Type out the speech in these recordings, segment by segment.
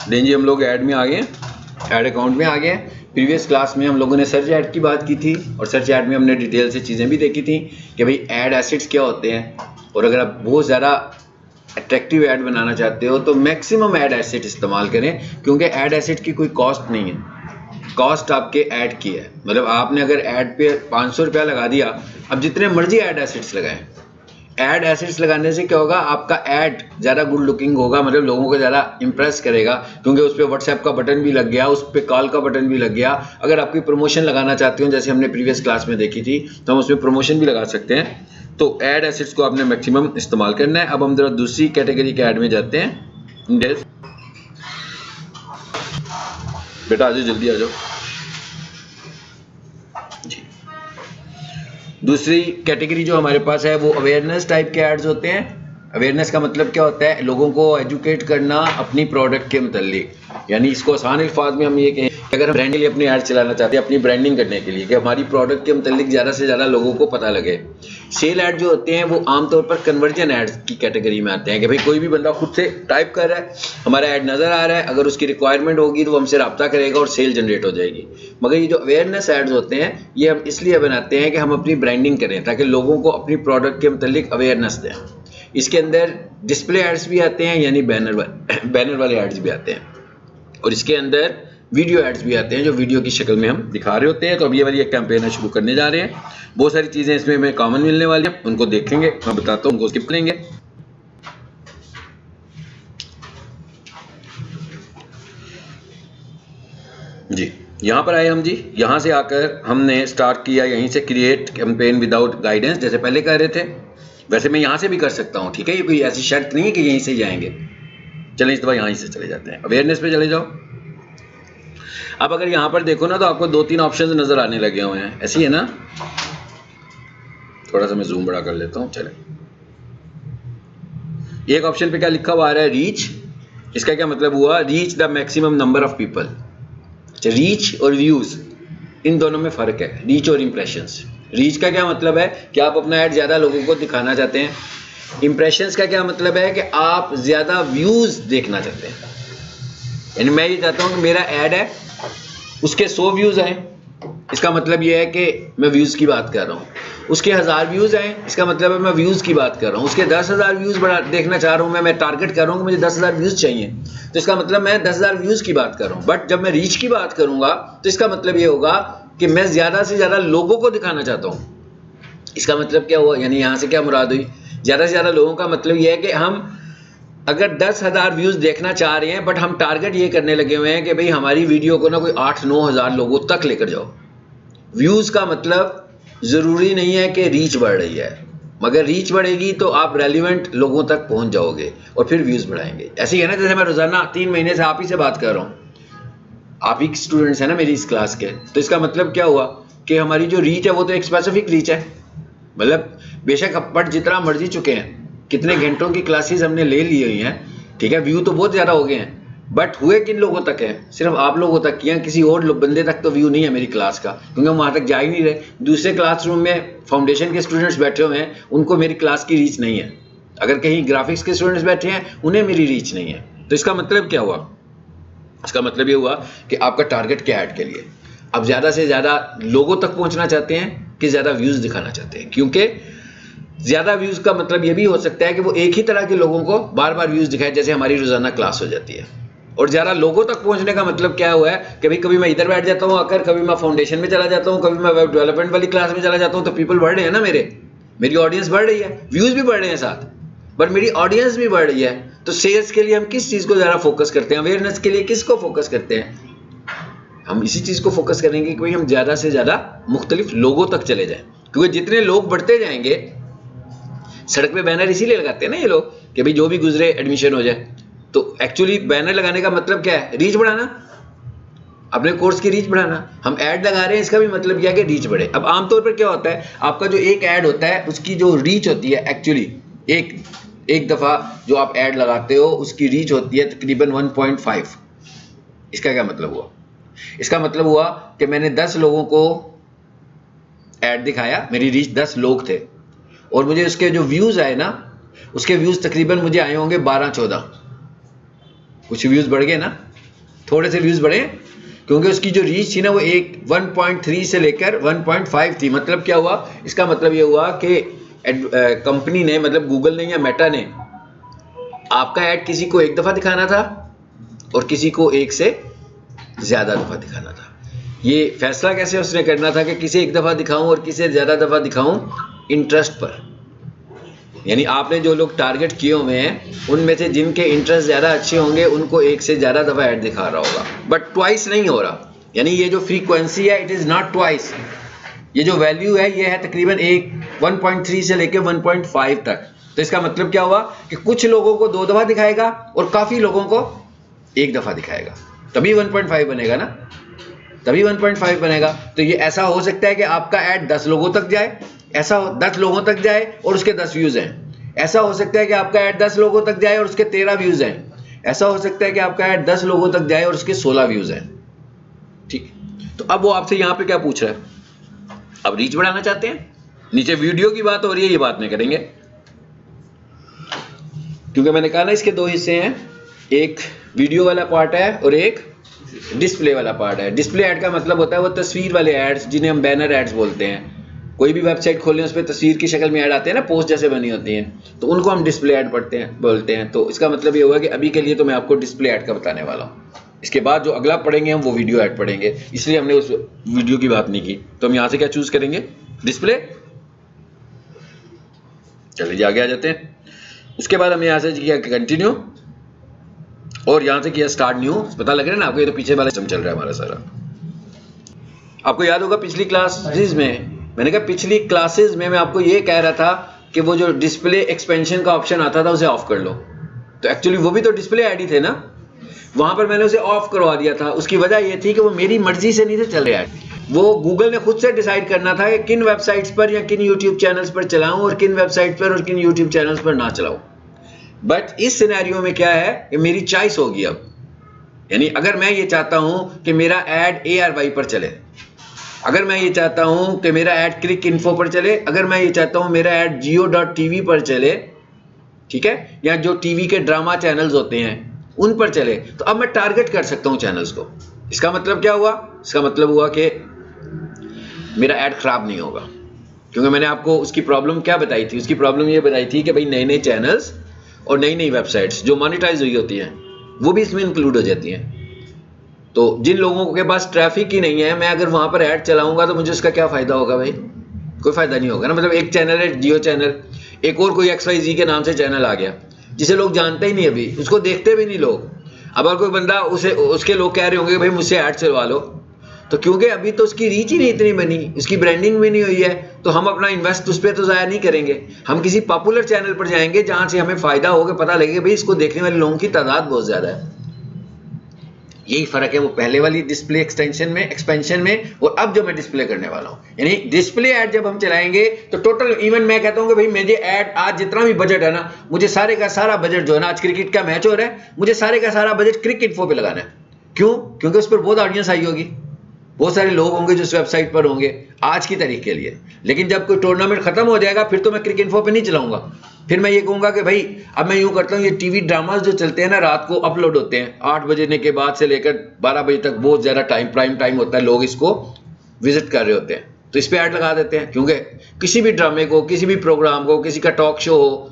Then जी हम लोग add में आ गए, ऐड अकाउंट में आ गए। प्रीवियस क्लास में हम लोगों ने सर्च ऐड की बात की थी और सर्च ऐड में हमने डिटेल से चीज़ें भी देखी थी कि भाई ऐड एसेट्स क्या होते हैं, और अगर आप बहुत ज़्यादा अट्रैक्टिव ऐड बनाना चाहते हो तो मैक्सिमम ऐड एसेट इस्तेमाल करें, क्योंकि ऐड एसेट की कोई कॉस्ट नहीं है, कॉस्ट आपके ऐड की है। मतलब आपने अगर ऐड पे 500 रुपया लगा दिया, अब जितने मर्जी ऐड एसेट्स लगाएं, ऐड एसेट्स लगाने से क्या होगा, आपका ऐड ज़्यादा गुड लुकिंग होगा, मतलब लोगों को ज़्यादा इंप्रेस करेगा, क्योंकि उस पर व्हाट्सएप का बटन भी लग गया, उस पर कॉल का बटन भी लग गया। अगर आपकी प्रमोशन लगाना चाहते हो, जैसे हमने प्रीवियस क्लास में देखी थी, तो हम उसमें प्रमोशन भी लगा सकते हैं। तो ऐड एसेट्स को आपने मैक्सिमम इस्तेमाल करना है। अब हम जरा दूसरी कैटेगरी के ऐड में जाते हैं। बेटा आ जाओ, जल्दी आ जाओ जी। दूसरी कैटेगरी जो हमारे पास है वो अवेयरनेस टाइप के एड्स होते हैं। अवेयरनेस का मतलब क्या होता है, लोगों को एजुकेट करना अपनी प्रोडक्ट के मुतालिक। यानी इसको आसान अल्फाज में हम ये कहें कि अगर हम ब्रांड के लिए अपनी ऐड चलाना चाहते हैं, अपनी ब्रांडिंग करने के लिए, कि हमारी प्रोडक्ट के मुतालिक ज़्यादा से ज़्यादा लोगों को पता लगे। सेल ऐड जो होते हैं वो आमतौर पर कन्वर्जन एड्स की कैटेगरी में आते हैं, कि भाई कोई भी बंदा खुद से टाइप कर रहा है, हमारा ऐड नज़र आ रहा है, अगर उसकी रिक्वायरमेंट होगी तो वो हमसे रब्ता करेगा और सेल जनरेट हो जाएगी। मगर ये जो अवेयरनेस एड्स होते हैं ये हम इसलिए बनाते हैं कि हम अपनी ब्रांडिंग करें, ताकि लोगों को अपनी प्रोडक्ट के मुतालिक अवेयरनेस दें। इसके अंदर डिस्प्ले एड्स भी आते हैं, यानी बैनर वाले एड्स भी आते हैं, और इसके अंदर वीडियो एड्स भी आते हैं जो वीडियो की शक्ल में हम दिखा रहे होते हैं। तो अब ये वाली एक कैंपेन शुरू करने जा रहे हैं। बहुत सारी चीज़ें इसमें हमें कॉमन मिलने वाली हैं, उनको देखेंगे, मैं बताता हूँ, उनको स्किप करेंगे। जी यहाँ पर आए हम जी, यहाँ से आकर हमने स्टार्ट किया यहीं से, क्रिएट कैंपेन विदाउट गाइडेंस, जैसे पहले कह रहे थे। वैसे मैं यहाँ से भी कर सकता हूँ, ठीक है, ये कोई ऐसी शर्त नहीं है कि यहीं से जाएंगे। चलें इस दफा यहाँ से चले जाते हैं, अवेयरनेस पे चले जाओ। अब अगर यहाँ पर देखो ना तो आपको 2-3 ऑप्शंस नजर आने लगे हुए हैं, ऐसी है ना। थोड़ा सा मैं जूम बड़ा कर लेता हूँ। चले, एक ऑप्शन पे क्या लिखा हुआ आ रहा है, रीच। इसका क्या मतलब हुआ, reach the maximum number of people. Reach और व्यूज, इन दोनों में फर्क है, रीच और इंप्रेशंस। रीच का क्या मतलब है कि आप अपना ऐड ज्यादा लोगों को दिखाना चाहते हैं। इंप्रेशंस का क्या मतलब है कि आप ज्यादा व्यूज देखना चाहते हैं। यानी मैं ये चाहता हूं कि मेरा ऐड है उसके 100 व्यूज आए, इसका मतलब ये है कि मैं व्यूज की बात कर रहा हूँ। उसके 1000 व्यूज आए, इसका मतलब है मैं व्यूज की बात कर रहा हूँ। उसके 10,000 व्यूज बड़ा देखना चाह रहा हूँ, मैं टारगेट कर रहा हूँ कि मुझे 10,000 व्यूज चाहिए, तो इसका मतलब मैं 10,000 व्यूज की बात कर रहा हूँ। बट जब मैं रीच की बात करूंगा तो इसका मतलब ये होगा कि मैं ज्यादा से ज्यादा लोगों को दिखाना चाहता हूँ। इसका मतलब क्या हुआ, यानी यहाँ से क्या मुराद हुई, ज्यादा से ज्यादा लोगों का मतलब यह है कि हम अगर 10,000 व्यूज देखना चाह रहे हैं, बट हम टारगेट ये करने लगे हुए हैं कि भाई हमारी वीडियो को ना कोई 8-9 हज़ार लोगों तक लेकर जाओ। व्यूज का मतलब जरूरी नहीं है कि रीच बढ़ रही है, मगर रीच बढ़ेगी तो आप रेलिवेंट लोगों तक पहुंच जाओगे और फिर व्यूज बढ़ाएंगे। ऐसे ही है ना, जैसे मैं रोजाना 3 महीने से आप ही से बात कर रहा हूँ, आप ही स्टूडेंट्स हैं ना मेरी इस क्लास के, तो इसका मतलब क्या हुआ कि हमारी जो रीच है वो तो एक स्पेसिफिक रीच है। मतलब बेशक अब पढ़ जितना मर्जी चुके हैं, कितने घंटों की क्लासेस हमने ले ली हुई हैं, ठीक है, व्यू तो बहुत ज़्यादा हो गए हैं, बट हुए किन लोगों तक है, सिर्फ आप लोगों तक किया, किसी और बंदे तक तो व्यू नहीं है मेरी क्लास का, क्योंकि हम वहाँ तक जा ही नहीं रहे। दूसरे क्लासरूम में फाउंडेशन के स्टूडेंट्स बैठे हुए हैं, उनको मेरी क्लास की रीच नहीं है। अगर कहीं ग्राफिक्स के स्टूडेंट्स बैठे हैं, उन्हें मेरी रीच नहीं है। तो इसका मतलब क्या हुआ, इसका मतलब ये हुआ कि आपका टारगेट क्या ऐड के लिए, आप ज़्यादा से ज़्यादा लोगों तक पहुँचना चाहते हैं कि ज़्यादा व्यूज़ दिखाना चाहते हैं। क्योंकि ज़्यादा व्यूज़ का मतलब ये भी हो सकता है कि वो एक ही तरह के लोगों को बार बार व्यूज़ दिखाए, जैसे हमारी रोज़ाना क्लास हो जाती है। और ज़्यादा लोगों तक पहुंचने का मतलब क्या हुआ है, कभी कभी मैं इधर बैठ जाता हूँ आकर, कभी मैं फाउंडेशन में चला जाता हूँ, कभी मैं वेब डेवलपमेंट वाली क्लास में चला जाता हूँ, तो पीपल बढ़ रहे हैं ना, मेरी ऑडियंस बढ़ रही है, व्यूज़ भी बढ़ रहे हैं साथ, बट मेरी ऑडियंस भी बढ़ रही है। तो सेल्स के लिए हम किस चीज़ को ज़्यादा फोकस करते हैं, अवेयरनेस के लिए किसको फोकस करते हैं, हम इसी चीज़ को फोकस करेंगे कि भाई हम ज़्यादा से ज़्यादा मुख्तलिफ लोगों तक चले जाएं। क्योंकि जितने लोग बढ़ते जाएंगे, सड़क पे बैनर इसीलिए लगाते हैं ना ये लोग कि भाई जो भी गुजरे एडमिशन हो जाए। तो एक्चुअली बैनर लगाने का मतलब क्या है, रीच बढ़ाना, अपने कोर्स की रीच बढ़ाना। हम ऐड लगा रहे हैं, इसका भी मतलब क्या है कि रीच बढ़े। अब आमतौर पर क्या होता है, आपका जो एक ऐड होता है उसकी जो रीच होती है, एक्चुअली एक दफ़ा जो आप ऐड लगाते हो उसकी रीच होती है तकरीबन 1.5। इसका क्या मतलब हुआ, इसका मतलब हुआ कि मैंने 10 लोगों को ऐड दिखाया, मेरी रीच 10 लोग थे, और मुझे उसके जो व्यूज़ आए ना, उसके व्यूज़ तकरीबन मुझे आए होंगे 12-14। कुछ व्यूज़ बढ़ गए ना, थोड़े से व्यूज बढ़े, क्योंकि उसकी जो रीच थी ना वो 1.3 से लेकर 1.5 थी। मतलब क्या हुआ, इसका मतलब ये हुआ कि कंपनी ने, मतलब गूगल ने या मेटा ने, आपका ऐड किसी को एक दफा दिखाना था और किसी को एक से ज्यादा दफा दिखाना था। ये फैसला कैसे उसने करना था कि किसे एक दफा दिखाऊं और किसे ज्यादा दफा दिखाऊं, इंटरेस्ट पर। यानी आपने जो लोग टारगेट किए हुए हैं उनमें से जिनके इंटरेस्ट ज्यादा अच्छे होंगे उनको एक से ज्यादा दफा ऐड दिखा रहा होगा, बट ट्वाइस नहीं हो रहा। यानी ये जो फ्रीक्वेंसी है इट इज नॉट ट्वाइस, ये जो वैल्यू है ये है तकरीबन 1.3 से लेकर 1.5 तक। तो इसका मतलब क्या हुआ कि कुछ लोगों को 2 दफा दिखाएगा और काफी लोगों को 1 दफा दिखाएगा, तभी 1.5 बनेगा ना, तभी 1.5 बनेगा। तो ये ऐसा हो सकता है कि आपका ऐड 10 लोगों तक जाए, ऐसा 10 लोगों तक जाए और उसके 10 व्यूज हैं। ऐसा हो सकता है कि आपका ऐड 10 लोगों तक जाए और उसके 13 व्यूज हैं। ऐसा हो सकता है कि आपका ऐड 10 लोगों तक जाए और उसके 16 व्यूज हैं। ठीक, तो अब वो आपसे यहां पे क्या पूछ रहा है, अब रीच बढ़ाना चाहते हैं। नीचे वीडियो की बात हो रही है, ये बात नहीं करेंगे, क्योंकि मैंने कहा ना इसके 2 हिस्से हैं, एक वीडियो वाला पार्ट है और एक डिस्प्ले वाला पार्ट है। डिस्प्ले ऐड का मतलब होता है वो तस्वीर वाले एड्स जिन्हें हम बैनर एड्स बोलते हैं। कोई भी वेबसाइट खोलें उस पर तस्वीर की शक्ल में ऐड आते हैं ना, पोस्ट जैसे बनी होती हैं, तो उनको हम डिस्प्ले ऐड बोलते हैं। तो इसका मतलब ये होगा कि अभी के लिए तो मैं आपको डिस्प्ले ऐड का बताने वाला हूँ, इसके बाद जो अगला पढ़ेंगे हम वो वीडियो ऐड पढ़ेंगे, इसलिए हमने उस वीडियो की बात नहीं की। तो हम यहाँ से क्या चूज करेंगे, डिस्प्ले। चलिए आगे आ जाते हैं। उसके बाद हमने यहाँ से किया कंटिन्यू और यहाँ से किया स्टार्ट न्यू। पता लग रहा है ना आपको, ये तो पीछे वाला सिस्टम चल रहा है हमारा सारा। आपको याद होगा पिछली क्लासेस में मैंने कहा, पिछली क्लासेस में मैं आपको ये कह रहा था कि वो जो डिस्प्ले एक्सपेंशन का ऑप्शन आता था उसे ऑफ कर लो। तो एक्चुअली वो भी तो डिस्प्ले ऐड ही थे ना, वहां पर मैंने उसे ऑफ करवा दिया था। उसकी वजह ये थी कि वो मेरी मर्जी से नहीं थे चल रहे ऐड, वो गूगल ने खुद से डिसाइड करना था कि किन वेबसाइट्स पर या किन यूट्यूब चैनल्स पर चलाऊं और किन वेबसाइट पर और किन यूट्यूब चैनल्स पर ना चलाऊं। बट इस सिनेरियो में क्या है कि मेरी चॉइस होगी अब। यानी अगर मैं ये चाहता हूं कि मेरा ऐड ARY पर चले, अगर मैं ये चाहता हूं कि मेरा ऐड क्लिक इन्फो पर चले, अगर मैं ये चाहता हूं मेरा ऐड Jio.tv पर चले, ठीक है, या जो टीवी के ड्रामा चैनल्स होते हैं उन पर चले, तो अब मैं टारगेट कर सकता हूं चैनल्स को। इसका मतलब क्या हुआ, इसका मतलब हुआ कि मेरा ऐड खराब नहीं होगा, क्योंकि मैंने आपको उसकी प्रॉब्लम क्या बताई थी। उसकी प्रॉब्लम ये बताई थी कि भाई नए नए चैनल्स और नई नई वेबसाइट्स जो मोनेटाइज हुई होती हैं वो भी इसमें इंक्लूड हो जाती हैं। तो जिन लोगों के पास ट्रैफिक ही नहीं है, मैं अगर वहां पर ऐड चलाऊंगा तो मुझे उसका क्या फायदा होगा भाई, कोई फायदा नहीं होगा ना। मतलब एक चैनल है जियो चैनल, एक और कोई XYZ के नाम से चैनल आ गया जिसे लोग जानते ही नहीं, अभी उसको देखते भी नहीं लोग। अब अगर कोई बंदा उसके लोग कह रहे होंगे भाई मुझसे ऐड चलवा लो, तो क्योंकि अभी तो उसकी रीच ही नहीं इतनी बनी, उसकी ब्रांडिंग भी नहीं हुई है, तो हम अपना इन्वेस्ट उस पर तो ज़ाया नहीं करेंगे। हम किसी पॉपुलर चैनल पर जाएंगे जहां से हमें फायदा होगा, पता लगे भाई इसको देखने वाले लोगों की तादाद बहुत ज्यादा है। यही फर्क है वो पहले वाली डिस्प्ले एक्सपेंशन में और अब जो मैं डिस्प्ले करने वाला हूं। यानी डिस्प्ले ऐड जब हम चलाएंगे तो टोटल, इवन मैं कहता हूं कि भाई मुझे ऐड आज जितना भी बजट है ना, मुझे सारे का सारा बजट जो है ना, आज क्रिकेट का मैच हो रहा है, मुझे सारे का सारा बजट क्रिकेट इन्फो पे लगाना है। क्यों? क्योंकि उस पर बहुत ऑडियंस आई होगी, बहुत सारे लोग होंगे जो उस वेबसाइट पर होंगे आज की तारीख के लिए। लेकिन जब कोई टूर्नामेंट खत्म हो जाएगा फिर तो मैं क्रिकेट इन्फो पे नहीं चलाऊंगा, फिर मैं ये कहूंगा कि भाई अब मैं यूं करता हूं, ये टीवी ड्रामास जो चलते हैं ना रात को अपलोड होते हैं 8 बजे के बाद से लेकर 12 बजे तक, बहुत ज्यादा प्राइम टाइम होता है, लोग इसको विजिट कर रहे होते हैं, तो इस पर ऐड लगा देते हैं। क्योंकि किसी भी ड्रामे को, किसी भी प्रोग्राम को, किसी का टॉक शो हो,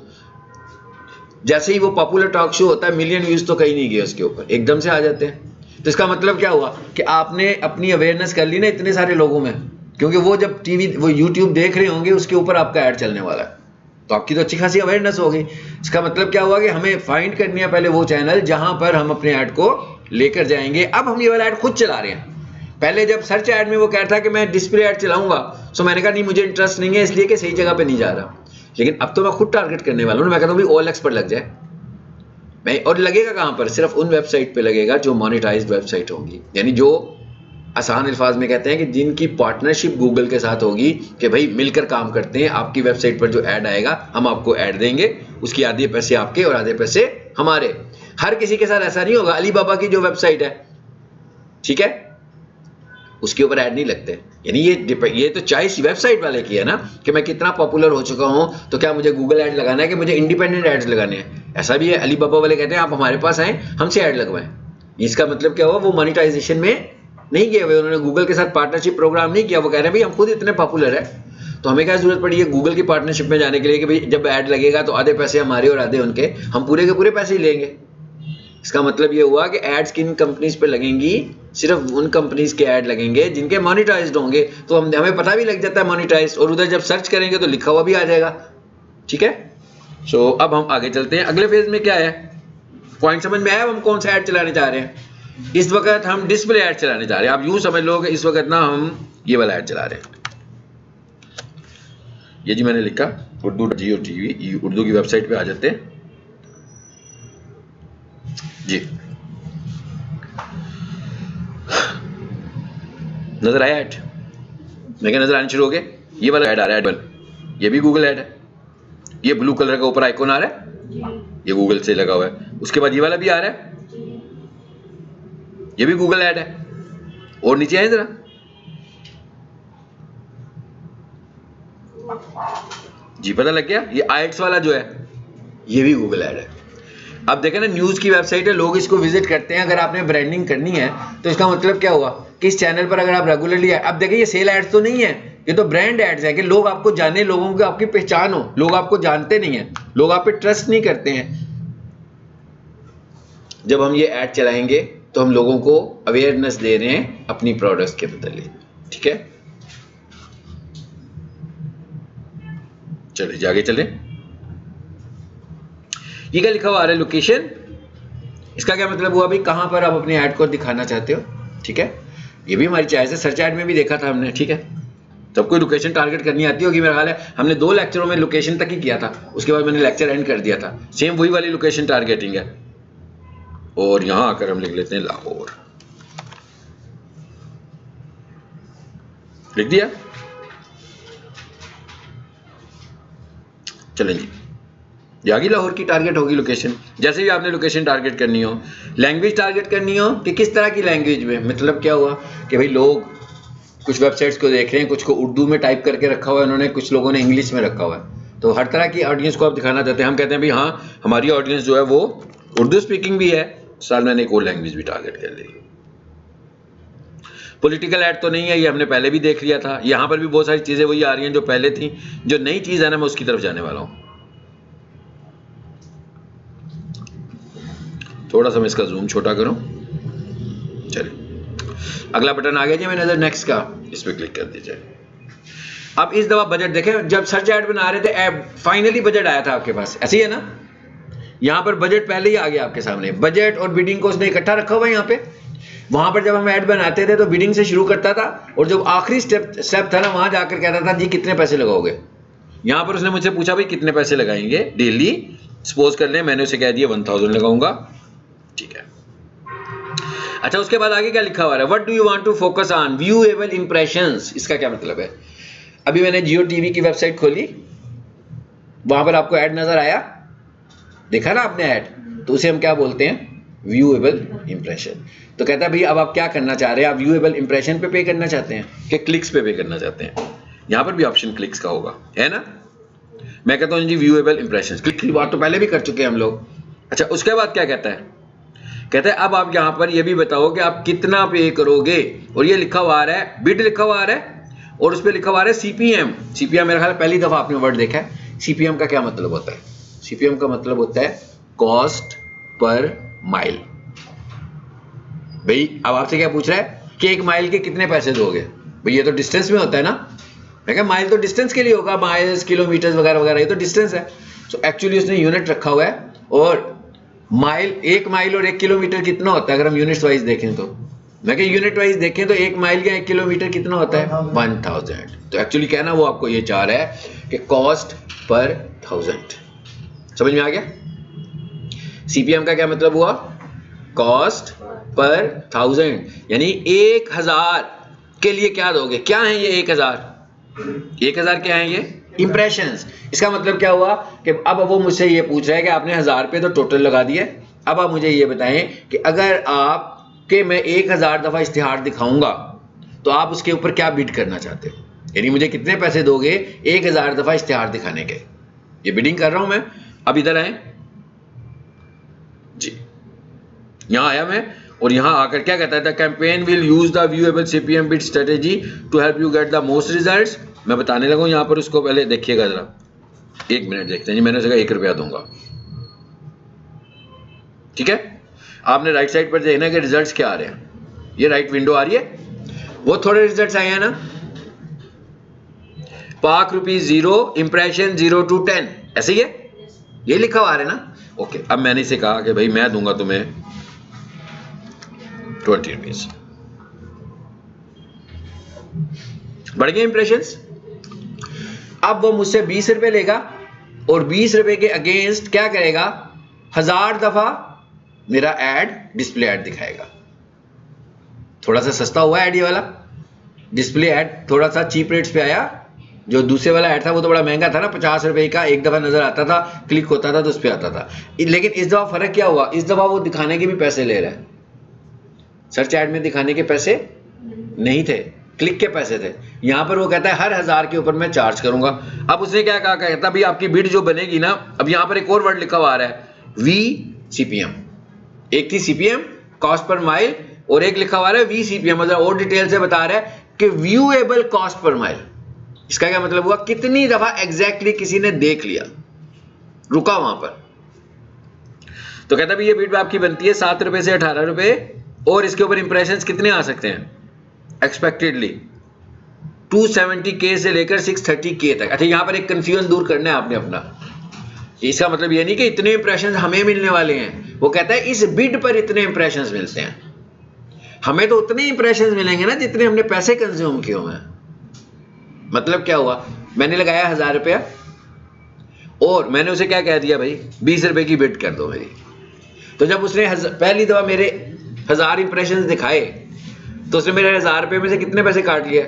जैसे ही वो पॉपुलर टॉक शो होता है मिलियन व्यूज तो कहीं नहीं गए उसके ऊपर, एकदम से आ जाते हैं। तो इसका मतलब क्या हुआ कि आपने अपनी अवेयरनेस कर ली ना इतने सारे लोगों में, क्योंकि वो जब वो यूट्यूब देख रहे होंगे उसके ऊपर आपका ऐड चलने वाला है, तो आपकी तो अच्छी खासी अवेयरनेस हो गई। इसका मतलब क्या हुआ कि हमें फाइंड करनी है पहले वो चैनल जहां पर हम अपने ऐड को लेकर जाएंगे। अब हम ये वाला ऐड खुद चला रहे हैं। पहले जब सर्च ऐड में वो कह रहा था कि मैं डिस्प्ले ऐड चलाऊंगा, तो मैंने कहा नहीं मुझे इंटरेस्ट नहीं है, इसलिए कि सही जगह पे नहीं जा रहा। लेकिन अब तो मैं खुद टारगेट करने वाला हूं, मैं कहता हूं भाई OLX पर लग जाए भाई, और लगेगा कहां पर, सिर्फ उन वेबसाइट पे लगेगा जो मोनेटाइज्ड वेबसाइट होंगी, यानी जो आसान अल्फाज में कहते हैं कि जिनकी पार्टनरशिप गूगल के साथ होगी, कि भाई मिलकर काम करते हैं, आपकी वेबसाइट पर जो ऐड आएगा हम आपको ऐड देंगे, उसकी आधे पैसे आपके और आधे पैसे हमारे। हर किसी के साथ ऐसा नहीं होगा। अली बाबा की जो वेबसाइट है, ठीक है, उसके ऊपर ऐड नहीं लगते। यानी ये तो चॉइस वेबसाइट वाले की है ना, कि मैं कितना पॉपुलर हो चुका हूं, तो क्या मुझे गूगल ऐड लगाना है कि मुझे इंडिपेंडेंट एड्स लगाने हैं। ऐसा भी है, अली बाबा वाले कहते हैं आप हमारे पास आए, हमसे ऐड लगवाएं, इसका मतलब क्या हुआ, वो मोनेटाइजेशन में नहीं गए हुए, उन्होंने गूगल के साथ पार्टनरशिप प्रोग्राम नहीं किया। वो कह रहे हैं भाई हम खुद इतने पॉपुलर है तो हमें क्या जरूरत पड़ी है गूगल की पार्टनरशिप में जाने के लिए कि भाई जब ऐड लगेगा तो आधे पैसे हमारे और आधे उनके, हम पूरे के पूरे पैसे ही लेंगे। इसका मतलब ये हुआ कि एड्स किन कंपनीज पे लगेंगी, सिर्फ उन कंपनीज के ऐड लगेंगे जिनके मोनेटाइज्ड होंगे। तो हमें पता भी लग जाता है मोनेटाइज्ड, और उधर जब सर्च करेंगे तो लिखा हुआ भी आ जाएगा। ठीक है, सो अब हम आगे चलते हैं। अगले फेज में क्या है, पॉइंट समझ में आया हम कौन सा ऐड चलाने जा रहे हैं। इस वक्त हम डिस्प्ले ऐड चलाने जा रहे हैं। आप यूं समझ लो कि इस वक्त ना हम ये वाला ऐड चला रहे हैं। ये जी मैंने लिखा उर्दू जियो टीवी, उर्दू की वेबसाइट पे आ जाते हैं जी। नजर आया ऐड, मैं क्या नजर आने शुरू हो गए। ये वाला ऐड आ रहा है, ऐड ये भी गूगल ऐड है। ये ब्लू कलर का ऊपर आइकॉन आ रहा है, ये गूगल से लगा हुआ है। उसके बाद ये वाला भी आ रहा है, ये भी गूगल ऐड है। और नीचे आए जरा, जी पता लग गया, ये आइट्स वाला जो है ये भी गूगल ऐड है। अब देखें ना, न्यूज की वेबसाइट है, लोग इसको विजिट करते हैं। अगर आपने ब्रांडिंग करनी है तो इसका मतलब क्या हुआ कि इस चैनल पर अगर आप रेगुलरली, अब देखिए ये सेल एड्स तो नहीं है, ये तो ब्रांड एड्स है कि लोग आपको जाने, लोगों को आपकी पहचान हो। लोग आपको जानते नहीं है, लोग आप पे ट्रस्ट नहीं करते हैं। जब हम ये ऐड चलाएंगे तो हम लोगों को अवेयरनेस दे रहे हैं अपनी प्रोडक्ट्स के बदले। ठीक है, चलिए आगे चले। ये क्या लिखा हुआ आ रहा है, लोकेशन। इसका क्या मतलब हुआ भाई, कहां पर आप अपने ऐड को दिखाना चाहते हो। ठीक है, ये भी हमारी चॉइस है, सर्च ऐड में भी देखा था हमने। ठीक है, तब कोई लोकेशन टारगेट करनी आती होगी, मेरा ख्याल है हमने 2 लेक्चरों में लोकेशन तक ही किया था, उसके बाद मैंने लेक्चर एंड कर दिया था। सेम वही वाली लोकेशन टारगेटिंग है। और यहां आकर हम लिख लेते हैं लाहौर, लिख दिया। चलें जी, ये आ गई लाहौर की टारगेट होगी लोकेशन। जैसे भी आपने लोकेशन टारगेट करनी हो, लैंग्वेज टारगेट करनी हो कि किस तरह की लैंग्वेज में, मतलब क्या हुआ कि भाई लोग कुछ वेबसाइट्स को देख रहे हैं, कुछ को उर्दू में टाइप करके रखा हुआ है उन्होंने, कुछ लोगों ने इंग्लिश में रखा हुआ है। तो हर तरह की ऑडियंस को आप दिखाना चाहते हैं। हम कहते हैं भाई हाँ हमारी ऑडियंस जो है वो उर्दू स्पीकिंग भी है, साथ मैंने एक और लैंग्वेज भी टारगेट कर ली। पॉलिटिकल ऐड तो नहीं है, ये हमने पहले भी देख लिया था। यहाँ पर भी बहुत सारी चीजें वही आ रही हैं जो पहले थी। जो नई चीज है ना, मैं उसकी तरफ जाने वाला हूँ। थोड़ा सा मैं इसका जूम छोटा करूं। चलिए अगला बटन आ गया जी मेरी नजर, नेक्स्ट का, इस पर क्लिक कर दीजिए। अब इस दफा बजट देखें, जब सर्च ऐड बना रहे थे फाइनली बजट आया था आपके पास, ऐसे ही है ना। यहां पर बजट पहले ही आ गया आपके सामने, बजट और बिडिंग को उसने इकट्ठा रखा हुआ है यहाँ पे। वहां पर जब हम ऐड बनाते थे तो बिडिंग से शुरू करता था, और जब आखिरी स्टेप था ना, वहां जाकर कहता था जी कितने पैसे लगाओगे। यहां पर उसने मुझसे पूछा भाई कितने पैसे लगाएंगे डेली। सपोज कर लें मैंने उसे कह दिया 1000 लगाऊंगा। ठीक है, अच्छा उसके बाद आगे क्या लिखा हुआ है, what do you want to focus on, viewable impressions. इसका क्या मतलब है, अभी मैंने जियो टीवी की वेबसाइट खोली, वहां पर आपको ऐड नजर आया, देखा ना आपने ऐड, तो उसे हम क्या बोलते हैं, व्यूएबल इंप्रेशन। तो कहता है भाई अब आप क्या करना चाह रहे हैं, आप व्यूएबल इंप्रेशन पे करना चाहते हैं कि क्लिक्स पे करना चाहते हैं। यहां पर भी ऑप्शन क्लिक्स का होगा, है ना। मैं कहता हूं जी व्यूएबल इंप्रेशन, क्लिक की बात तो पहले भी कर चुके हैं हम लोग। अच्छा उसके बाद क्या कहता है, कहता है अब आप यहां पर ये भी बताओ कि आप कितना पे करोगे। और ये लिखा हुआ आ रहा है, बिड लिखा हुआ आ रहा है, और उस पर लिखा हुआ आ रहा है सीपीएम। सीपीएम मेरा ख्याल पहली दफा आपने वर्ड देखा है। सीपीएम का क्या मतलब होता है, सीपीएम का मतलब होता है कॉस्ट पर माइल। भाई अब आपसे क्या पूछ रहा है कि 1 माइल के कितने पैसे दोगे। भाई ये तो डिस्टेंस में होता है ना, मैं कहा माइल तो डिस्टेंस के लिए होगा, माइल्स किलोमीटर वगैरह वगैरह, ये तो डिस्टेंस है। सो एक्चुअली उसने यूनिट रखा हुआ है, और माइल 1 माइल और 1 किलोमीटर कितना होता है अगर हम यूनिट्स वाइज देखें तो। मैं कहा यूनिट वाइज देखें तो 1 माइल या 1 किलोमीटर कितना होता है, 1000। तो एक्चुअली कहना वो आपको ये चाह रहा है कि कॉस्ट पर 1000। समझ में आ गया। सीपीएम का क्या मतलब हुआ, कॉस्ट पर 1000, यानी 1000 के लिए क्या दोगे। क्या है ये 1000 क्या है ये, इंप्रेशंस। इसका मतलब क्या हुआ कि अब वो मुझसे ये पूछ रहा है कि आपने 1000 पे तो टोटल लगा दिए, अब आप मुझे ये बताएं कि अगर आपके मैं 1000 दफा इश्तिहार दिखाऊंगा तो आप उसके ऊपर क्या बिड करना चाहते हो, यानी मुझे कितने पैसे दोगे 1000 दफा इश्तिहार दिखाने के। ये बिडिंग कर रहा हूं मैं। अब इधर आए जी, यहां आया मैं, और यहाँ आकर क्या कहता है, the campaign will use the viewable CPM bid strategy to help you get the most results. मैं बताने लगा यहाँ पर, उसको पहले देखिएगा जरा, 1 मिनट देखते हैं जी। मैंने कहा 1 रुपया दूंगा, ठीक है। आपने राइट साइड पर देखना कि रिजल्ट्स क्या आ रहे हैं, ये राइट विंडो आ रही है, वो थोड़े रिजल्ट्स आए हैं ना, पाक ₹0, इंप्रेशन 0 to 10, ऐसे ही है, ये लिखा हुआ है ना। ओके, अब मैंने इसे कहा कि भाई मैं दूंगा तुम्हें 20 रुपीज, बढ़ गए इंप्रेशंस। अब वो मुझसे 20 रुपए लेगा और 20 रुपए के अगेंस्ट क्या करेगा, 1000 दफा मेरा एड, डिस्प्ले एड दिखाएगा। थोड़ा सा सस्ता हुआ एड ये वाला, डिस्प्ले एड थोड़ा सा चीप रेट्स पे आया। जो दूसरे वाला ऐड था वो तो बड़ा महंगा था ना, 50 रुपए का, एक दफा नजर आता था, क्लिक होता था तो उस पर आता था। लेकिन इस दफा फर्क क्या हुआ, इस दफा वो दिखाने के भी पैसे ले रहा है। सर्च ऐड में दिखाने के पैसे नहीं थे, क्लिक के पैसे थे। यहां पर वो कहता है हर 1000 के ऊपर मैं चार्ज करूंगा। अब उसने क्या कहा, कहता भाई आपकी बिड जो बनेगी ना, अब यहां पर एक और वर्ड लिखा हुआ आ रहा है, VCPM। एक थी CPM कॉस्ट पर माइल, और एक लिखा हुआ है VCPM, मतलब और डिटेल से बता रहा है कि व्यूएबल कॉस्ट पर माइल। इसका क्या मतलब हुआ, कितनी दफा एग्जैक्टली किसी ने देख लिया, रुका वहां पर। तो कहता भी ये बिड आपकी बनती है 7 रुपए से 18 रुपए, और इसके ऊपर इंप्रेशंस कितने आ सकते हैं एक्सपेक्टेडली, 270K से लेकर 630K तक। अच्छा, यहां पर एक कंफ्यूजन दूर करना है आपने अपना। इसका मतलब ये नहीं कि इतने इंप्रेशंस हमें मिलने वाले हैं, वो कहता है इस बिड पर इतने इंप्रेशंस मिलते हैं। हमें तो उतने इंप्रेशंस मिलेंगे ना जितने हमने पैसे कंज्यूम किए हुए हैं। मतलब क्या हुआ, मैंने लगाया 1000 रुपया और मैंने उसे क्या कह दिया, भाई 20 रुपए की बिड कर दो मेरी। तो जब उसने पहली दफा मेरे 1000 इंप्रेशंस दिखाए, तो उसने मेरे 1000 रुपए में से कितने पैसे काट लिए,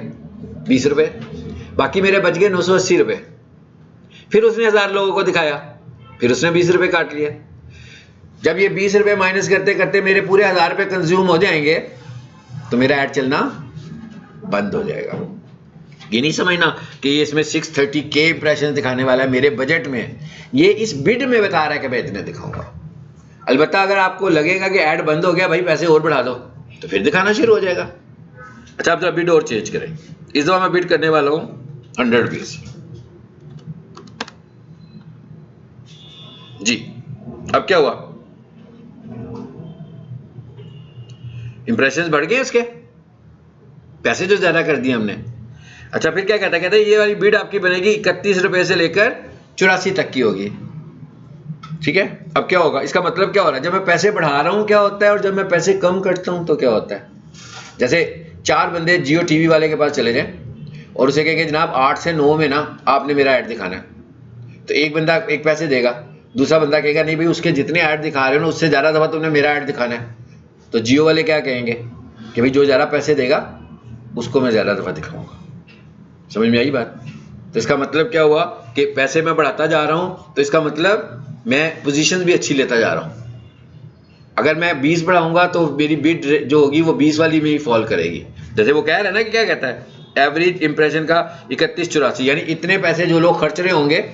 20 रुपए, बाकी मेरे बच गए 980 रुपए। फिर उसने 1000 लोगों को दिखाया, फिर उसने 20 रुपए काट लिए। जब ये 20 रुपए माइनस करते करते मेरे पूरे 1000 रुपए कंज्यूम हो जाएंगे, तो मेरा ऐड चलना बंद हो जाएगा। ये नहीं समझना कि ये इसमें 630K इंप्रेशन दिखाने वाला है मेरे बजट में, ये इस बिड में बता रहा है कि मैं इतने दिखाऊंगा। अलबत्ता अगर आपको लगेगा कि ऐड बंद हो गया, भाई पैसे और बढ़ा दो, तो फिर दिखाना शुरू हो जाएगा। अच्छा, आप जरा बिड और चेंज करें। इस दफा मैं बिड करने वाला हूं 100 रुपीज जी। अब क्या हुआ, इंप्रेशंस बढ़ गए, इसके पैसे जो ज्यादा कर दिए हमने। अच्छा, फिर क्या कहता है, कहता है ये वाली बिड आपकी बनेगी 31 रुपए से लेकर 84 तक की होगी, ठीक है। अब क्या होगा, इसका मतलब क्या हो रहा है, जब मैं पैसे बढ़ा रहा हूं क्या होता है, और जब मैं पैसे कम करता हूं तो क्या होता है। जैसे 4 बंदे जियो टीवी वाले के पास चले जाएं और उसे कहेंगे जनाब 8 से 9 में ना आपने मेरा ऐड दिखाना है, तो एक बंदा एक पैसे देगा, दूसरा बंदा कहेगा नहीं भाई उसके जितने ऐड दिखा रहे हो ना उससे ज्यादा दफा तुमने मेरा ऐड दिखाना है। तो जियो वाले क्या कहेंगे कि भाई जो ज्यादा पैसे देगा उसको मैं ज्यादा दफा दिखाऊंगा। समझ में आई बात। तो इसका मतलब क्या हुआ कि पैसे मैं बढ़ाता जा रहा हूं, तो इसका मतलब मैं पोजीशन भी अच्छी लेता जा रहा हूं। अगर मैं 20 बढ़ाऊंगा तो मेरी बिड जो होगी वो 20 वाली में ही फॉल करेगी। जैसे वो कह रहा है ना कि क्या कहता है, एवरेज इंप्रेशन का 3184, यानी इतने पैसे जो लोग खर्च रहे होंगे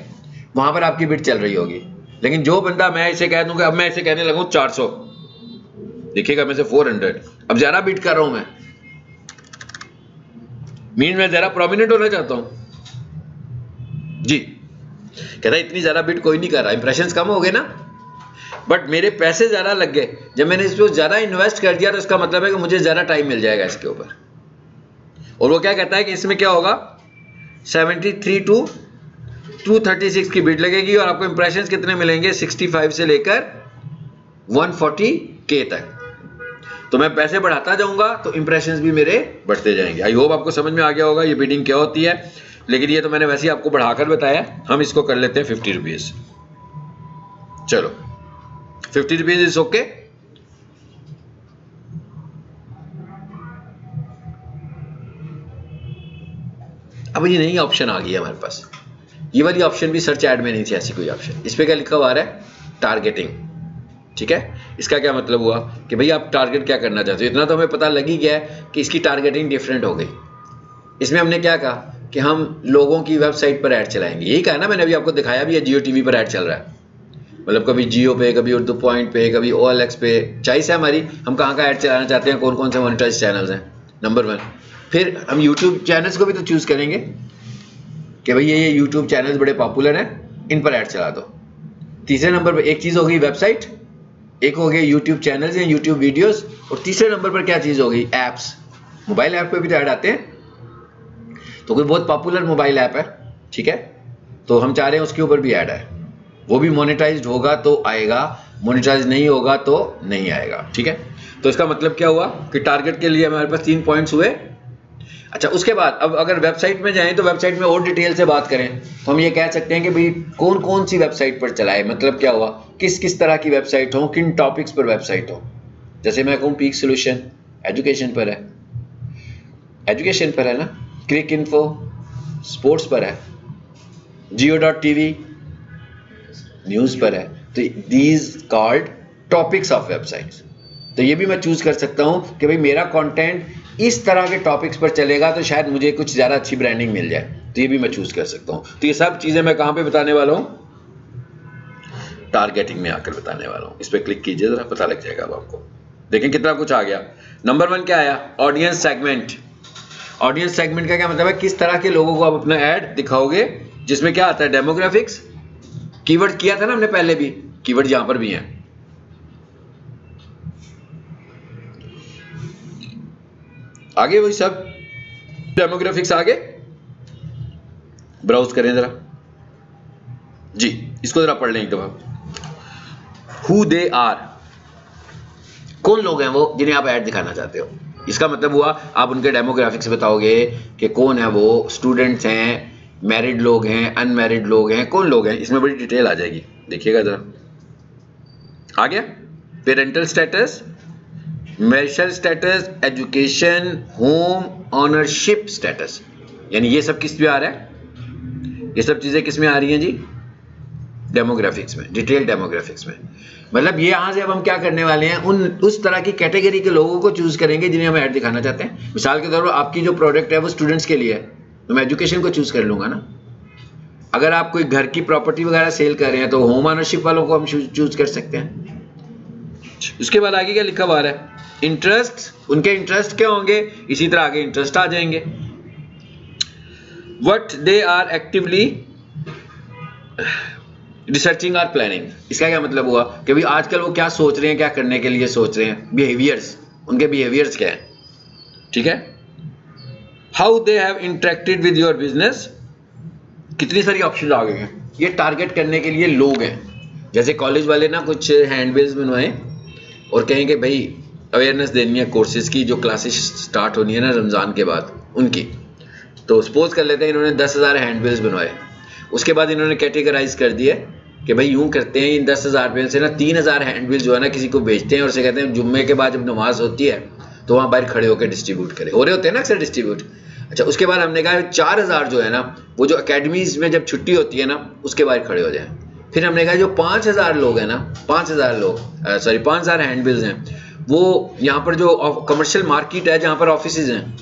वहां पर आपकी बिड चल रही होगी। लेकिन जो बंदा, मैं इसे कह दूंगा, अब मैं इसे कहने लगूं 400, देखिएगा मैं से 400, अब ज्यादा बिड कर रहा हूं मैं, मीन मैं जरा प्रोमिनेंट होना चाहता हूं जी। कहता है इतनी ज्यादा बिड कोई नहीं कर रहा, इंप्रेशंस कम हो गए ना, बट मेरे पैसे ज्यादा लग गए। जब मैंने इस पर ज्यादा इन्वेस्ट कर दिया तो इसका मतलब है कि मुझे ज्यादा टाइम मिल जाएगा इसके ऊपर। और वो क्या कहता है कि इसमें क्या होगा, 73 to 236 की बिड लगेगी और आपको इंप्रेशंस कितने मिलेंगे, 65 से लेकर 140K तक। तो मैं पैसे बढ़ाता जाऊंगा तो इंप्रेशंस भी मेरे बढ़ते जाएंगे। आई होप आपको समझ में आ गया होगा ये बिडिंग क्या होती है। लेकिन ये तो मैंने वैसे ही आपको बढ़ाकर बताया। हम इसको कर लेते हैं 50 रुपीज। चलो 50 रुपीज इज ओके। अब ये नई ऑप्शन आ गई है हमारे पास। ये वाली ऑप्शन भी सर्च ऐड में नहीं थी, ऐसी कोई ऑप्शन। इस पे क्या लिखा हुआ है, टारगेटिंग। ठीक है, इसका क्या मतलब हुआ कि भाई आप टारगेट क्या करना चाहते हो। इतना तो हमें पता लग ही गया है कि इसकी टारगेटिंग डिफरेंट हो गई। इसमें हमने क्या कहा कि हम लोगों की वेबसाइट पर ऐड चलाएंगे। यही कहा ना मैंने, अभी आपको दिखाया भी है, जियो टीवी पर ऐड चल रहा है। मतलब कभी जियो पे, कभी उर्दू पॉइंट पे, कभी OLX पे, चॉइस है हमारी, हम कहाँ का ऐड चलाना चाहते हैं, कौन कौन से मोनेटाइज चैनल्स हैं, नंबर 1। फिर हम यूट्यूब चैनल्स को भी तो चूज़ करेंगे कि भाई ये यूट्यूब चैनल्स बड़े पॉपुलर हैं, इन पर ऐड चला दो। तीसरे नंबर पर एक चीज़ हो गई वेबसाइट, एक हो गया यूट्यूब चैनल्स या यूट्यूब वीडियोस, और तीसरे नंबर पर क्या चीज़ हो गई, ऐप्स। मोबाइल ऐप पे भी तो ऐड आते हैं, तो कोई बहुत पॉपुलर मोबाइल ऐप है, ठीक है, तो हम चाह रहे हैं उसके ऊपर भी ऐड है, वो भी मोनेटाइज्ड होगा तो आएगा, मोनेटाइज नहीं होगा तो नहीं आएगा, ठीक है। तो इसका मतलब क्या हुआ कि टारगेट के लिए हमारे पास 3 पॉइंट्स हुए। अच्छा, उसके बाद अब अगर वेबसाइट में जाएं तो वेबसाइट में और डिटेल से बात करें तो हम ये कह सकते हैं कि भाई कौन कौन सी वेबसाइट पर चलाए, मतलब क्या हुआ, किस किस तरह की वेबसाइट हो, किन टॉपिक्स पर वेबसाइट हो। जैसे मैं कहूँ पीक सोल्यूशन एजुकेशन पर है, एजुकेशन पर है ना, क्रिक इन्फो स्पोर्ट्स पर है, जियो.tv न्यूज़ पर है, तो these called topics of websites. तो ये भी मैं चूज कर सकता हूँ कि भाई मेरा कंटेंट इस तरह के टॉपिक्स पर चलेगा तो शायद मुझे कुछ ज़्यादा अच्छी ब्रांडिंग मिल जाए, तो ये भी मैं चूज कर सकता हूँ। तो ये सब चीज़ें मैं कहाँ पे बताने वाला हूँ, टारगेटिंग में आकर बताने वाला हूँ। इस पर क्लिक कीजिए जरा, पता लग जाएगा अब आपको। देखें कितना कुछ आ गया। नंबर 1 क्या आया, ऑडियंस सेगमेंट। ऑडियंस सेगमेंट का क्या मतलब है, किस तरह के लोगों को आप अपना ऐड दिखाओगे, जिसमें क्या आता है, डेमोग्राफिक्स, कीवर्ड किया था ना हमने पहले भी, कीवर्ड यहां पर भी हैं, आगे वही सब डेमोग्राफिक्स आगे ब्राउज करें जरा जी, इसको जरा पढ़ लें एक दफा। हु दे आर, कौन लोग हैं वो जिन्हें आप ऐड दिखाना चाहते हो। इसका मतलब हुआ आप उनके डेमोग्राफिक्स बताओगे कि कौन है वो, स्टूडेंट्स हैं, मैरिड लोग हैं, अनमैरिड लोग हैं, कौन लोग हैं, इसमें बड़ी डिटेल आ जाएगी, देखिएगा जरा। आ गया, parental status, marital status, education, home, ownership status, यानी ये सब किस में आ रहा है, ये सब चीजें किस में आ रही हैं जी, डेमोग्राफिक्स में, डिटेल डेमोग्राफिक्स में। मतलब ये यहां से अब हम क्या करने वाले हैं, उस तरह की कैटेगरी के लोगों को चूज करेंगे जिन्हें हम ऐड दिखाना चाहते हैं। मिसाल के तौर पर आपकी जो प्रोडक्ट है वो स्टूडेंट्स के लिए है, तो मैं एजुकेशन को चूज कर लूंगा ना। अगर आप कोई घर की प्रॉपर्टी वगैरह सेल कर रहे हैं तो होम ऑनरशिप वालों को हम चूज कर सकते हैं। उसके बाद आगे क्या लिखा हुआ है, इंटरेस्ट, उनके इंटरेस्ट क्या होंगे, इसी तरह आगे इंटरेस्ट आ जाएंगे। What they are actively researching or planning, इसका क्या मतलब हुआ कि भाई आजकल वो क्या सोच रहे हैं, क्या करने के लिए सोच रहे हैं, बिहेवियर्स, उनके बिहेवियर्स क्या है, ठीक है। How they have interacted with your business, कितनी सारी ऑप्शन आ गई हैं, ये टारगेट करने के लिए लोग हैं। जैसे कॉलेज वाले ना कुछ हैंडबिल्स बनवाएं और कहें कि भाई अवेयरनेस देनी है कोर्सेज की, जो क्लासेस स्टार्ट होनी है ना रमज़ान के बाद उनकी, तो सपोज कर लेते हैं इन्होंने 10,000 हैंडबिल्स बनवाए, उसके बाद इन्होंने कैटेगराइज कर दिया कि भाई यूं करते हैं इन 10,000 रुपये से ना 3,000 हैंडबिल जो है ना किसी को बेचते हैं और उसे कहते हैं जुम्मे के बाद जब नमाज होती है तो वहाँ बाहर खड़े होकर डिस्ट्रीब्यूट करें, हो रहे होते हैं ना अक्सर डिस्ट्रीब्यूट। अच्छा, उसके बाद हमने कहा 4,000 जो है ना वो जो अकेडमीज में जब छुट्टी होती है ना उसके बाद खड़े हो जाए। फिर हमने कहा जो 5,000 लोग हैं ना, 5,000 लोग 5,000 हैंडबिल्स हैं, वो यहाँ पर जो कमर्शियल मार्केट है जहाँ पर ऑफिसेज हैं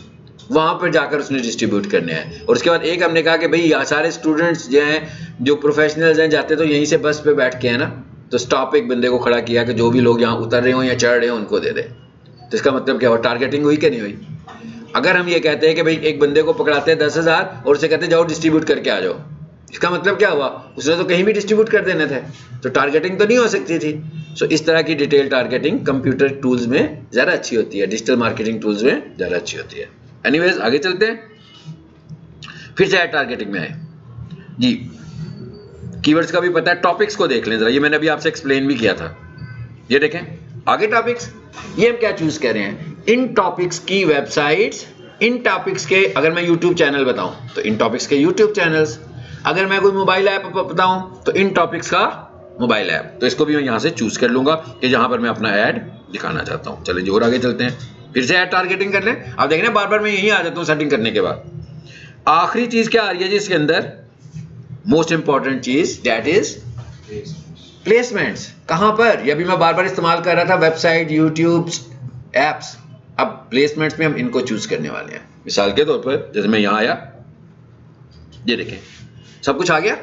वहाँ पर जाकर उसने डिस्ट्रीब्यूट करने हैं। और उसके बाद एक हमने कहा कि भाई यहाँ सारे स्टूडेंट्स जो हैं, जो प्रोफेशनल्स हैं, जाते तो यहीं से बस पे बैठ के है ना, तो स्टॉप एक बंदे को खड़ा किया कि जो भी लोग यहाँ उतर रहे हो या चढ़ रहे हो उनको दे दे। तो इसका मतलब क्या हुआ, टारगेटिंग हुई कि नहीं हुई। अगर हम ये कहते हैं कि भाई एक बंदे को पकड़ाते हैं 10,000 और उसे कहते हैं जाओ डिस्ट्रीब्यूट करके आ जाओ, इसका मतलब क्या हुआ, उसने तो कहीं भी डिस्ट्रीब्यूट कर देने थे, तो टारगेटिंग तो नहीं हो सकती थी। सो इस तरह की डिटेल टारगेटिंग कंप्यूटर टूल्स में ज़्यादा अच्छी होती है, डिजिटल मार्केटिंग टूल्स में ज़्यादा अच्छी होती है। एनीवेज आगे चलते हैं, फिर से टारगेटिंग में आए जी। कीवर्ड्स का भी पता है, टॉपिक्स को देख लें जरा, ये मैंने अभी आपसे एक्सप्लेन भी किया था। ये देखें आगे टॉपिक्स, ये हम क्या चूज कर रहे हैं, इन टॉपिक्स की वेबसाइट्स, इन टॉपिक्स के, अगर मैं यूट्यूब चैनल बताऊं तो इन टॉपिक्स के यूट्यूब चैनल्स, अगर मैं कोई मोबाइल ऐप बताऊं तो इन टॉपिक्स का मोबाइल ऐप। तो इसको भी मैं यहां से चूज कर लूंगा कि जहां पर मैं अपना ऐड दिखाना चाहता हूं। चलिए और आगे चलते हैं, फिर से ऐड टारगेटिंग कर लें। आप देखें बार बार मैं यहीं आ जाता हूं सेटिंग करने के बाद। आखिरी चीज क्या आ रही है जी इसके अंदर, मोस्ट इंपॉर्टेंट चीज, दैट इज प्लेसमेंट्स। कहां पर, ये भी मैं बार बार इस्तेमाल कर रहा था, वेबसाइट, यूट्यूब, एप्स। अब प्लेसमेंट्स में हम इनको चूज करने वाले हैं। मिसाल के तौर पर जैसे मैं यहां आया, ये देखें सब कुछ आ गया।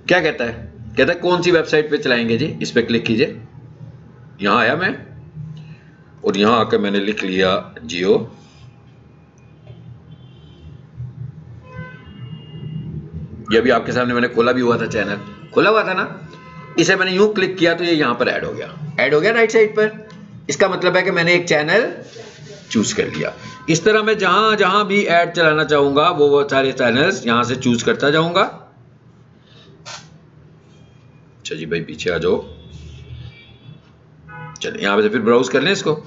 क्या कहता है, कहता है कौन सी वेबसाइट पे चलाएंगे जी, इस पे क्लिक कीजिए। यहां आया मैं और यहां आकर मैंने लिख लिया जियो। ये भी आपके सामने मैंने खोला भी हुआ था, चैनल खोला हुआ था ना, इसे मैंने यूं क्लिक किया तो ये यहां पर ऐड हो गया राइट साइड पर। इसका मतलब है कि मैंने एक चैनल चूज कर लिया। इस तरह मैं जहां जहां भी ऐड चलाना चाहूंगा वो सारे चैनल्स यहां से चूज करता जाऊंगा। अच्छा जी भाई पीछे आ जाओ। चलिए यहां पे फिर ब्राउज कर लें इसको।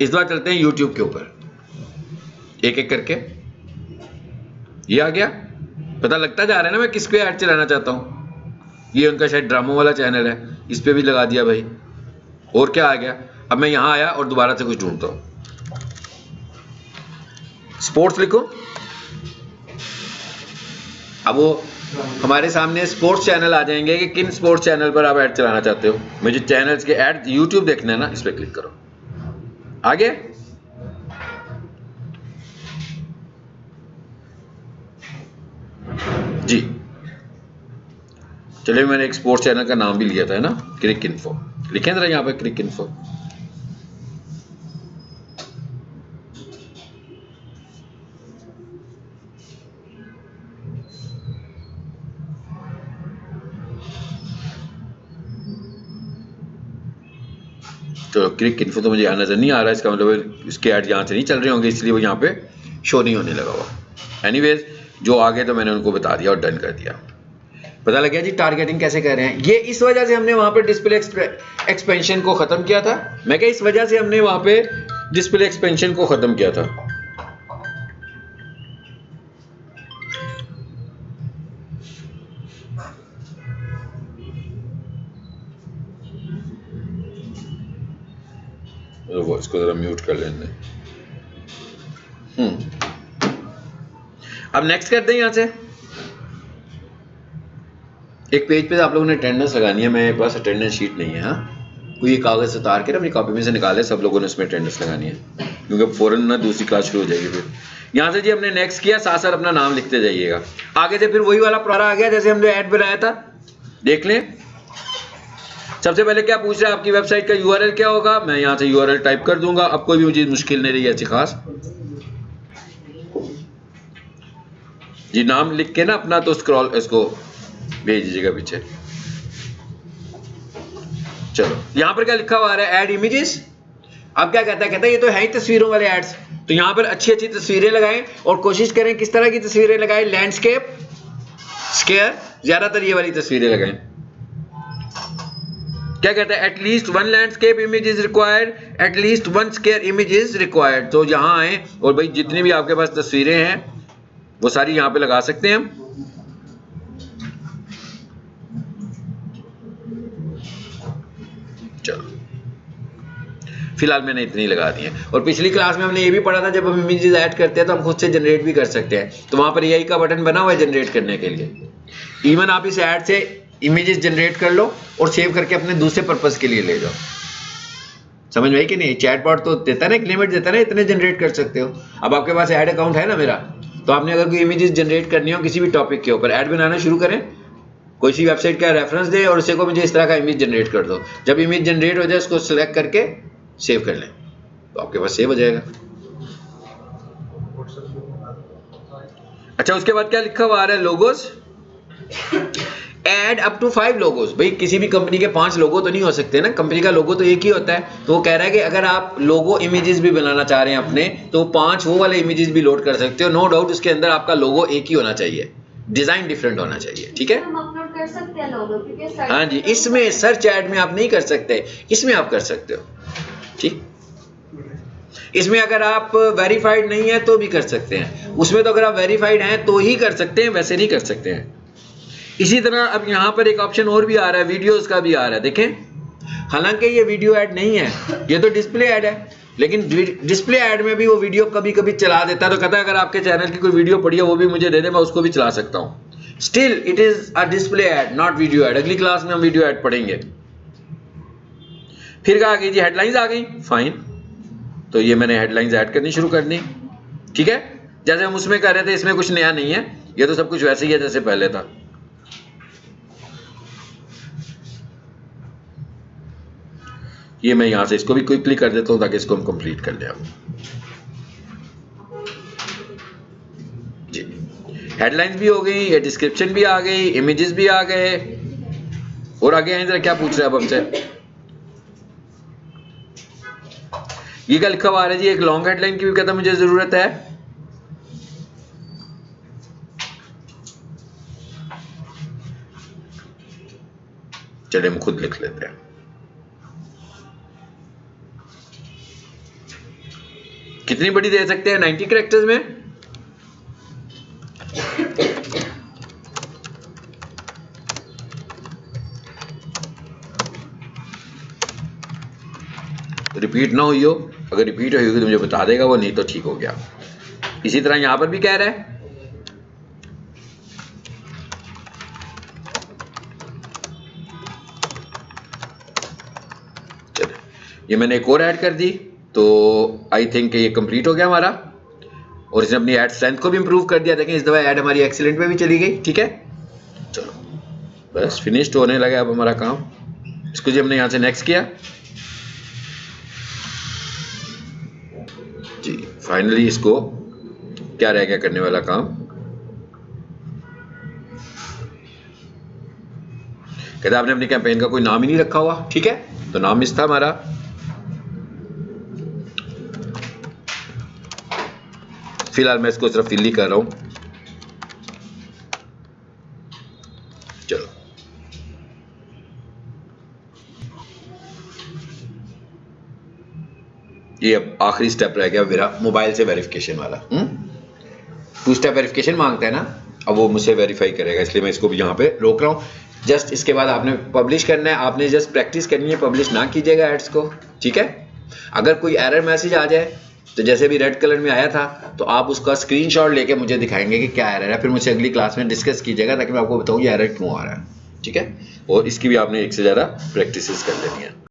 इस बार चलते हैं YouTube के ऊपर, एक एक करके। ये आ गया, पता लगता जा रहा है ना मैं किस पे ऐड चलाना चाहता हूं। ये उनका शायद ड्रामों वाला चैनल है, इस पे भी लगा दिया भाई। और क्या आ गया, अब मैं यहां आया और दोबारा से कुछ ढूंढता हूं। स्पोर्ट्स लिखो, अब वो हमारे सामने स्पोर्ट्स चैनल आ जाएंगे कि किन स्पोर्ट्स चैनल पर आप ऐड चलाना चाहते हो। मुझे चैनल्स के ऐड YouTube देखना है ना, इस पे क्लिक करो। आगे जी, चलिए मैंने एक स्पोर्ट्स चैनल का नाम भी लिया था, है ना, क्रिक इन्फो। लिखें जरा यहाँ पे क्रिक इन्फो। तो क्रिक इन्फो तो मुझे यहाँ नजर नहीं आ रहा, इसका मतलब इसके ऐड यहाँ से नहीं चल रहे होंगे, इसलिए वो यहाँ पे शो नहीं होने लगा हुआ। एनीवेज जो आगे तो मैंने उनको बता दिया और डन कर दिया। पता लग गया जी टारगेटिंग कैसे कर रहे हैं। ये इस वजह से हमने वहां पे डिस्प्ले एक्सपेंशन को खत्म किया था। मैं क्या, इस वजह से हमने वहां पे डिस्प्ले एक्सपेंशन को खत्म किया था। तो इसको जरा म्यूट कर लेने। अब नेक्स्ट करते हैं यहां से। एक पेज पे आप लोगों ने अटेंडेंस लगानी है, मेरे पास अटेंडेंस शीट नहीं है। हाँ, कोई कागज उतार के ना अपनी कॉपी में से निकाले, सब लोगों ने उसमें अटेंडेंस लगानी है, क्योंकि फौरन ना दूसरी क्लास शुरू हो जाएगी। फिर यहाँ से जी हमने नेक्स्ट किया, साथ साथ अपना नाम लिखते जाइएगा। आगे से फिर वही वाला पुराना आ गया जैसे हमने ऐड बनाया था, देख लें। सबसे पहले क्या पूछ रहा है, आपकी वेबसाइट का URL क्या होगा। मैं यहाँ से URL टाइप कर दूंगा। अब कोई भी मुझे मुश्किल नहीं रही ऐसी खास जी। नाम लिख के ना अपना तो स्क्रॉल इसको भेज दीजिएगा पीछे। चलो यहां पर क्या लिखा हुआ है, ऐड इमेजेस। अब क्या कहता है ये तो है ही तस्वीरों वाले एड्स, तो यहां पर अच्छी अच्छी तस्वीरें लगाएं और कोशिश करें किस तरह की तस्वीरें लगाएं, लैंडस्केप, स्क्वायर, ज्यादातर ये वाली तस्वीरें लगाएं। क्या कहता है, at least 1 landscape image is required, at least 1 square image is required. तो यहां आए और भाई जितनी भी आपके पास तस्वीरें हैं वो सारी यहां पे लगा सकते हैं हम। चलो फिलहाल मैंने इतनी लगा दी है। और पिछली क्लास में हमने ये भी पढ़ा था, जब हम इमेजेस ऐड करते हैं तो हम खुद से जनरेट भी कर सकते हैं। तो वहां पर AI का बटन बना हुआ है जनरेट करने के लिए। इवन आप इस ऐड से इमेजेस जनरेट कर लो और सेव करके अपने दूसरे पर्पस के लिए ले जाओ। समझ में आई कि नहीं। चैटबॉट तो देता है ना, एक लिमिट देता है ना, इतने जनरेट कर सकते हो। अब आपके पास ऐड अकाउंट है ना मेरा, तो आपने अगर कोई इमेजेस जनरेट करनी हो किसी भी टॉपिक के ऊपर, ऐड बनाना शुरू करें, कोई सी वेबसाइट का रेफरेंस दे और उसे को मुझे इस तरह का इमेज जनरेट कर दो। जब इमेज जनरेट हो जाए उसको सिलेक्ट करके सेव कर लें, तो आपके पास सेव हो जाएगा। अच्छा उसके बाद क्या लिखा हुआ आ रहा है, logos. Add up to 5 logos. भाई किसी भी कंपनी के 5 लोगो तो नहीं हो सकते ना, कंपनी का लोगो तो एक ही होता है। तो वो कह रहा है कि अगर आप लोगो इमेजेस भी बनाना चाह रहे हैं अपने, तो 5 वो वाले इमेजेस भी लोड कर सकते हो। नो डाउट उसके अंदर आपका लोगो एक ही होना चाहिए, डिजाइन डिफरेंट होना चाहिए, ठीक है। हम अपलोड कर सकते हैं लोगो, क्योंकि हाँ जी, इसमें सर्च ऐड में आप नहीं कर सकते, इसमें आप कर सकते हो, ठीक। इसमें अगर आप वेरीफाइड नहीं है तो भी कर सकते हैं, उसमें तो अगर आप वेरीफाइड हैं तो ही कर सकते हैं, वैसे नहीं कर सकते हैं। इसी तरह अब यहां पर एक ऑप्शन और भी आ रहा है, वीडियोस का भी आ रहा है, देखें। हालांकि ये वीडियो ऐड नहीं है, ये तो डिस्प्ले ऐड है, लेकिन डिस्प्ले ऐड में भी वो वीडियो कभी कभी चला देता है। तो कहता है अगर आपके चैनल की कोई वीडियो पड़ी है वो भी मुझे दे दे, मैं उसको भी चला सकता हूं। Still it is a display ad, not video add. अगली क्लास में हम वीडियो ऐड पढ़ेंगे। फिर क्या आ गई जी, हेडलाइंस आ गई, फाइन। तो ये मैंने हेडलाइंस ऐड करनी शुरू कर दी, ठीक है। जैसे हम उसमें कर रहे थे, इसमें कुछ नया नहीं है, ये तो सब कुछ वैसे ही है जैसे पहले था। ये मैं यहाँ से इसको भी क्विकली कर देता हूँ ताकि इसको हम कंप्लीट कर लें अब जी। हेडलाइंस भी हो गई, ये डिस्क्रिप्शन भी आ गई, इमेजेस भी आ गए, और आगे आए जरा क्या पूछ रहे हैं अब हमसे। ये क्या लिखा हुआ आ रहा है जी, एक लॉन्ग हेडलाइन की भी कहता मुझे जरूरत है। चलिए हम खुद लिख लेते हैं। कितनी बड़ी दे सकते हैं? 90 कैरेक्टर्स में। रिपीट ना हुई हो, अगर रिपीट हुई होगी तो मुझे बता देगा वो, नहीं तो ठीक हो गया। इसी तरह यहां पर भी कह रहा है चलिए ये मैंने एक और ऐड कर दी, तो आई थिंक ये कंप्लीट हो गया हमारा, और इसने अपनी ऐड स्ट्रेंथ को भी इंप्रूव कर दिया। देखें इस दफा ऐड हमारी एक्सीलेंट में भी चली गई। ठीक है, चलो बस फिनिश्ड होने लगा अब हमारा काम। इसको जी हमने यहां से नेक्स्ट किया जी। फाइनली इसको क्या रह गया करने वाला काम, कहता आपने अपनी कैंपेन का कोई नाम ही नहीं रखा हुआ। ठीक है, तो नाम इस था हमारा फिलहाल मैं इसको सिर्फ फिल ही कर रहा हूं। चलो ये अब आखिरी स्टेप रह गया मेरा मोबाइल से वेरिफिकेशन वाला। 2 स्टेप वेरिफिकेशन मांगता है ना, अब वो मुझसे वेरीफाई करेगा, इसलिए मैं इसको भी यहाँ पे रोक रहा हूँ। जस्ट इसके बाद आपने पब्लिश करना है, आपने जस्ट प्रैक्टिस करनी है, पब्लिश ना कीजिएगा एड्स को। ठीक है, अगर कोई एरर मैसेज आ जाए तो जैसे भी रेड कलर में आया था, तो आप उसका स्क्रीनशॉट लेके मुझे दिखाएंगे कि क्या एरर है, फिर मुझसे अगली क्लास में डिस्कस कीजिएगा ताकि मैं आपको बताऊँ ये एरर क्यों आ रहा है। ठीक है, और इसकी भी आपने एक से ज़्यादा प्रैक्टिस कर लेनी है।